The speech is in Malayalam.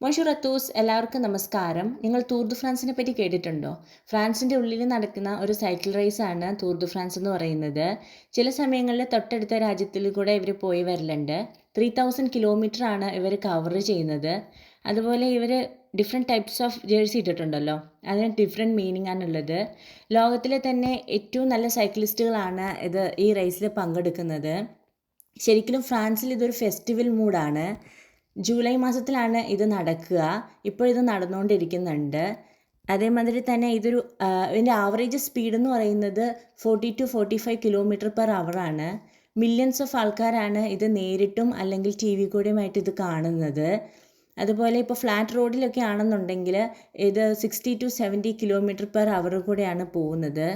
ബോൺജൂർ അത്തൂസ്, എല്ലാവർക്കും നമസ്കാരം. നിങ്ങൾ ടൂർ ദു ഫ്രാൻസിനെ പറ്റി കേട്ടിട്ടുണ്ടോ? ഫ്രാൻസിൻ്റെ ഉള്ളിൽ നടക്കുന്ന ഒരു സൈക്കിൾ റേസാണ് ടൂർ ദു ഫ്രാൻസ് എന്ന് പറയുന്നത്. ചില സമയങ്ങളിൽ തൊട്ടടുത്ത രാജ്യത്തിൽ കൂടെ ഇവർ പോയി വരലുണ്ട്. 3000 ആണ് ഇവർ കവർ ചെയ്യുന്നത്. അതുപോലെ ഇവർ ഡിഫറെൻറ്റ് ടൈപ്സ് ഓഫ് ജേഴ്സി ഇട്ടിട്ടുണ്ടല്ലോ, അതിന് ഡിഫറെൻറ്റ് മീനിങ് ആണുള്ളത്. ലോകത്തിലെ തന്നെ ഏറ്റവും നല്ല സൈക്ലിസ്റ്റുകളാണ് ഈ റേസിൽ പങ്കെടുക്കുന്നത്. ശരിക്കും ഫ്രാൻസിൽ ഇതൊരു ഫെസ്റ്റിവൽ മൂഡാണ്. ജൂലൈ മാസത്തിലാണ് ഇത് നടക്കുക. ഇപ്പോൾ ഇത് നടന്നുകൊണ്ടിരിക്കുന്നുണ്ട്. അതേമാതിരി തന്നെ ഇതിൻ്റെ ആവറേജ് സ്പീഡ് എന്ന് പറയുന്നത് 40 to 45 km/h ആണ്. മില്യൺസ് ഓഫ് ആൾക്കാരാണ് ഇത് നേരിട്ടും അല്ലെങ്കിൽ ടി വി കൂടെയുമായിട്ട് ഇത് കാണുന്നത്. അതുപോലെ ഇപ്പോൾ ഫ്ലാറ്റ് റോഡിലൊക്കെ ആണെന്നുണ്ടെങ്കിൽ ഇത് 60 to 70 km/h കൂടെയാണ് പോകുന്നത്.